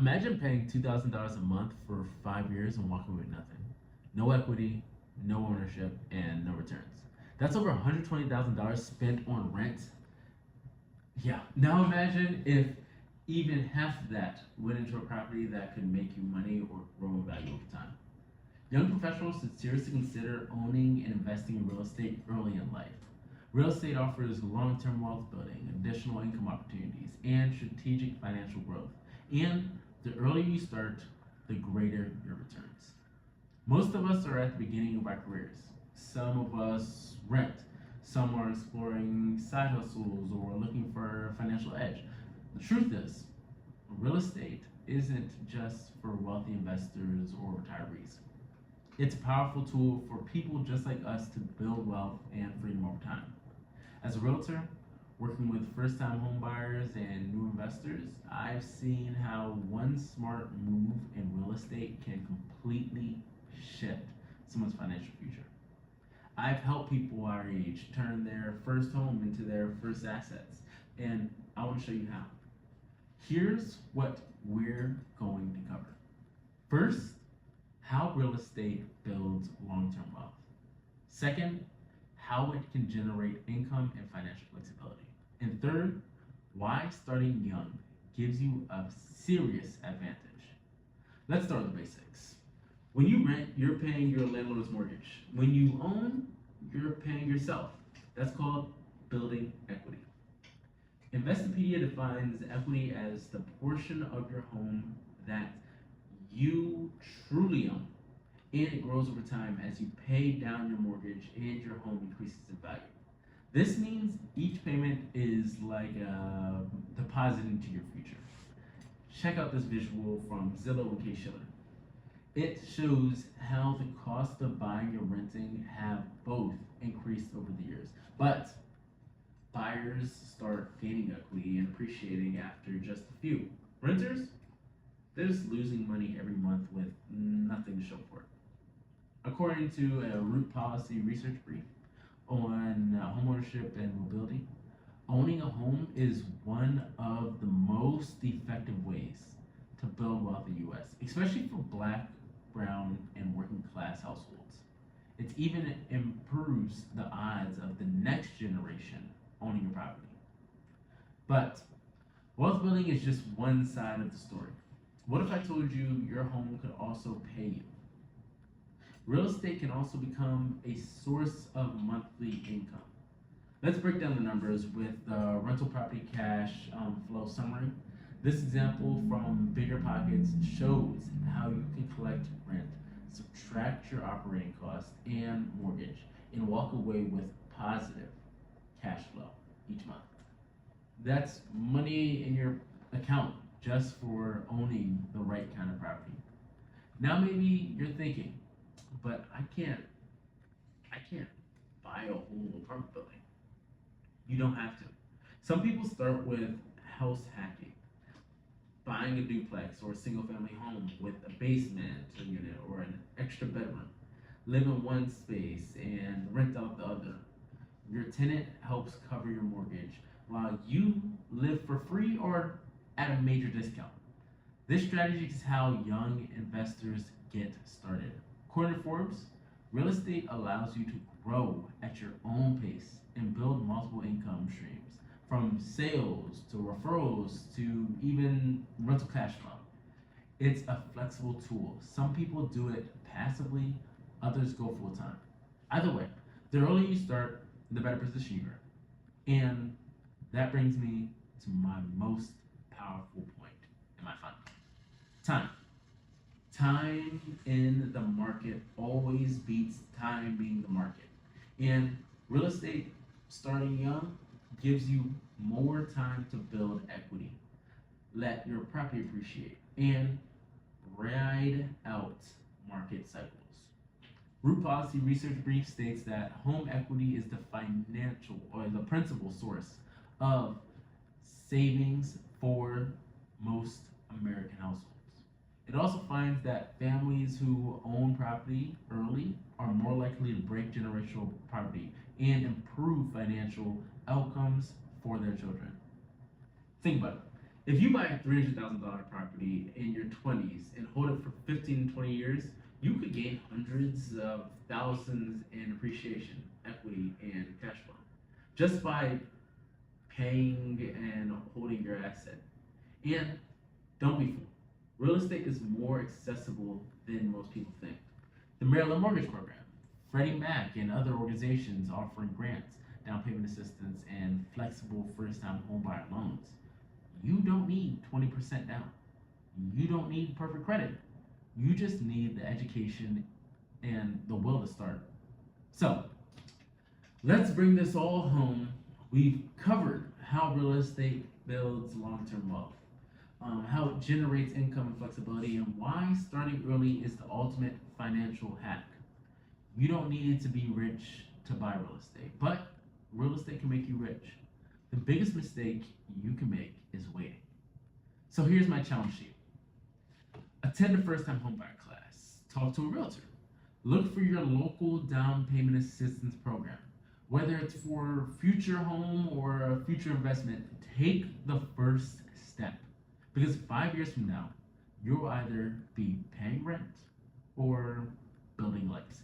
Imagine paying $2,000 a month for 5 years and walking away with nothing. No equity, no ownership, and no returns. That's over $120,000 spent on rent. Yeah. Now imagine if even half of that went into a property that could make you money or grow in value over time. Young professionals should seriously consider owning and investing in real estate early in life. Real estate offers long term wealth building, additional income opportunities, and strategic financial growth. And the earlier you start, the greater your returns. Most of us are at the beginning of our careers. Some of us rent, some are exploring side hustles or looking for a financial edge. The truth is, real estate isn't just for wealthy investors or retirees. It's a powerful tool for people just like us to build wealth and freedom over time. As a realtor, working with first time home buyers and new investors, I've seen how one smart move in real estate can completely shift someone's financial future. I've helped people our age turn their first home into their first assets, and I want to show you how. Here's what we're going to cover. First, how real estate builds long term wealth. Second, how it can generate income and financial flexibility. And third, why starting young gives you a serious advantage. Let's start with the basics. When you rent, you're paying your landlord's mortgage. When you own, you're paying yourself. That's called building equity. Investopedia defines equity as the portion of your home that you truly own, and it grows over time as you pay down your mortgage and your home increases in value. This means each payment is like a deposit into your future. Check out this visual from Zillow and K-Schiller. It shows how the cost of buying and renting have both increased over the years, but buyers start gaining equity and appreciating after just a few. Renters, they're just losing money every month with nothing to show for it. According to a Root Policy research brief on homeownership and mobility, owning a home is one of the most effective ways to build wealth in the U.S., especially for Black, brown, and working class households. It even improves the odds of the next generation owning a property. But wealth building is just one side of the story. What if I told you your home could also pay you? Real estate can also become a source of monthly income. Let's break down the numbers with the rental property cash flow summary. This example from Bigger Pockets shows how you can collect rent, subtract your operating costs and mortgage, and walk away with positive cash flow each month. That's money in your account just for owning the right kind of property. Now maybe you're thinking, but I can't buy a whole apartment building. You don't have to. Some people start with house hacking, buying a duplex or a single family home with a basement unit or an extra bedroom. Live in one space and rent out the other. Your tenant helps cover your mortgage while you live for free or at a major discount. This strategy is how young investors get started. According to Forbes, real estate allows you to grow at your own pace and build multiple income streams, from sales to referrals to even rental cash flow. It's a flexible tool. Some people do it passively, others go full time. Either way, the earlier you start, the better position you are. And that brings me to my most powerful point in my fund. Time. Time in the market always beats time being the market. And real estate starting young gives you more time to build equity, let your property appreciate, and ride out market cycles. Root Policy research brief states that home equity is the financial or the principal source of savings for most American households. It also finds that families who own property early are more likely to break generational poverty and improve financial outcomes for their children. Think about it. If you buy a $300,000 property in your 20s and hold it for 15 to 20 years, you could gain hundreds of thousands in appreciation, equity, and cash flow just by paying and holding your asset. And don't be fooled. Real estate is more accessible than most people think. The Maryland Mortgage Program, Freddie Mac, and other organizations offering grants, down payment assistance, and flexible first-time homebuyer loans. You don't need 20% down. You don't need perfect credit. You just need the education and the will to start. So, let's bring this all home. We've covered how real estate builds long-term wealth, how it generates income and flexibility, and why starting early is the ultimate financial hack. You don't need to be rich to buy real estate, but real estate can make you rich. The biggest mistake you can make is waiting. So here's my challenge to you. Attend a first-time homebuyer class. Talk to a realtor. Look for your local down payment assistance program. Whether it's for future home or a future investment, take the first step. Because 5 years from now, you'll either be paying rent or building a legacy.